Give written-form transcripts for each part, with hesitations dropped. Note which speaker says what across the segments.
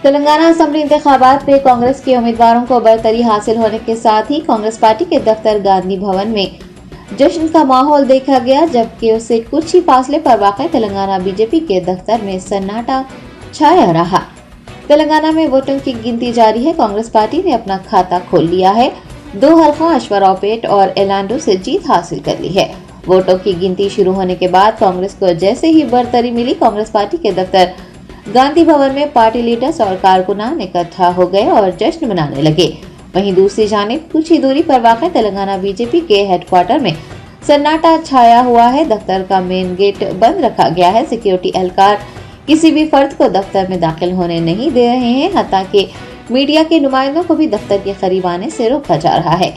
Speaker 1: Telangana assembly इंतखाबात में कांग्रेस के उम्मीदवारों को बरतरी हासिल होने के साथ ही कांग्रेस पार्टी के दफ्तर गांधी भवन में जश्न का माहौल देखा गया, जबकि उससे कुछ ही फासले पर वाक़ तेलंगाना बीजेपी के दफ्तर में सन्नाटा छाया रहा। तेलंगाना में वोटों की गिनती जारी है। कांग्रेस पार्टी ने अपना खाता खोल लिया है। 2 हल्कों अश्वरावपेट और एलांडो से जीत हासिल कर ली है। वोटों की गिनती शुरू होने के बाद कांग्रेस को जैसे ही बरतरी मिली, कांग्रेस पार्टी के दफ्तर गांधी भवन में पार्टी लीडर्स और कारकुनान इकट्ठा हो गए और जश्न मनाने लगे। वहीं दूसरी जानिब कुछ ही दूरी पर वाक़ तेलंगाना बीजेपी के हेडक्वार्टर में सन्नाटा छाया हुआ है। दफ्तर का मेन गेट बंद रखा गया है। सिक्योरिटी एहलकार किसी भी फर्द को दफ्तर में दाखिल होने नहीं दे रहे हैं, हत्ता कि मीडिया के नुमाइंदों को भी दफ्तर के करीब आने से रोका जा रहा है।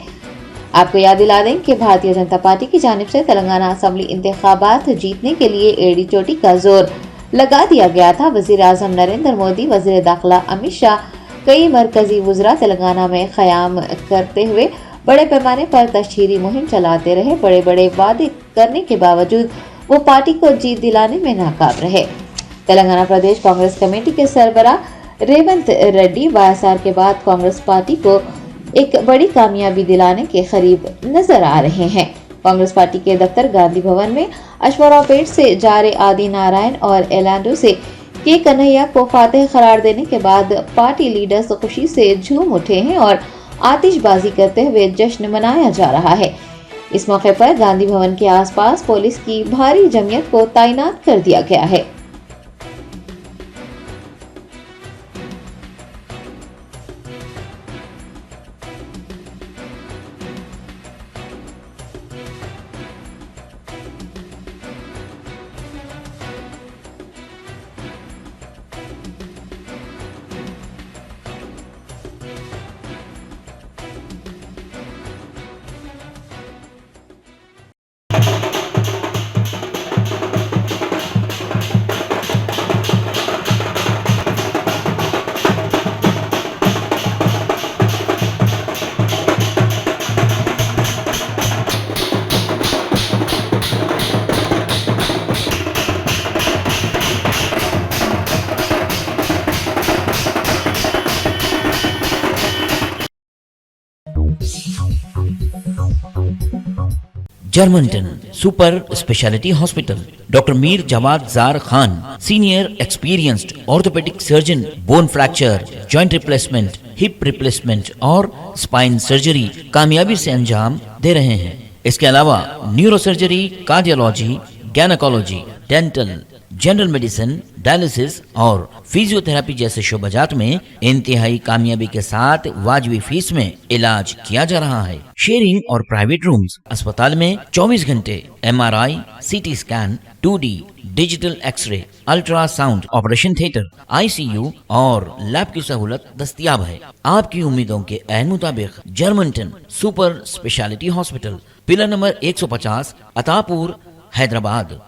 Speaker 1: आपको याद दिला दें कि भारतीय जनता पार्टी की जानिब से तेलंगाना असेंबली इंतखाबात जीतने के लिए एड़ी चोटी का जोर लगा दिया गया था। वजीर आजम नरेंद्र मोदी, वजीर दाखिला अमित शाह, कई मरकजी वुज़रा तेलंगाना में क़याम करते हुए बड़े पैमाने पर तशहीरी मुहिम चलाते रहे। बड़े बड़े वादे करने के बावजूद वो पार्टी को जीत दिलाने में नाकाम रहे। तेलंगाना प्रदेश कांग्रेस कमेटी के सरबराह रेवंत रेड्डी वाईएसआर के बाद कांग्रेस पार्टी को एक बड़ी कामयाबी दिलाने के करीब नजर आ रहे हैं। कांग्रेस पार्टी के दफ्तर गांधी भवन में अश्वरावपेट से जारे आदि नारायण और एलांडो से के कन्हैया को फातेह करार देने के बाद पार्टी लीडर्स खुशी से झूम उठे हैं और आतिशबाजी करते हुए जश्न मनाया जा रहा है। इस मौके पर गांधी भवन के आसपास पुलिस की भारी जमयत को तैनात कर दिया गया है।
Speaker 2: Germanton super speciality hospital, doctor Mir Jawad Zar Khan, senior experienced orthopaedic surgeon, bone fracture, joint replacement, hip replacement और स्पाइन सर्जरी कामयाबी से अंजाम दे रहे हैं। इसके अलावा neuro surgery, cardiology, gynaecology, dental, general medicine, dialysis और फिजियोथेरेपी जैसे शोबाजात में इंतहाई कामयाबी के साथ वाजबी फीस में इलाज किया जा रहा है। शेयरिंग और प्राइवेट रूम्स, अस्पताल में 24 घंटे MRI, CT scan, 2D digital x ray, ultrasound, operation theatre, ICU और लैब की सहूलत दस्तयाब है। आपकी उम्मीदों के ऐन मुताबिक Germanton super speciality hospital, pillar number 150, Attapur, Hyderabad.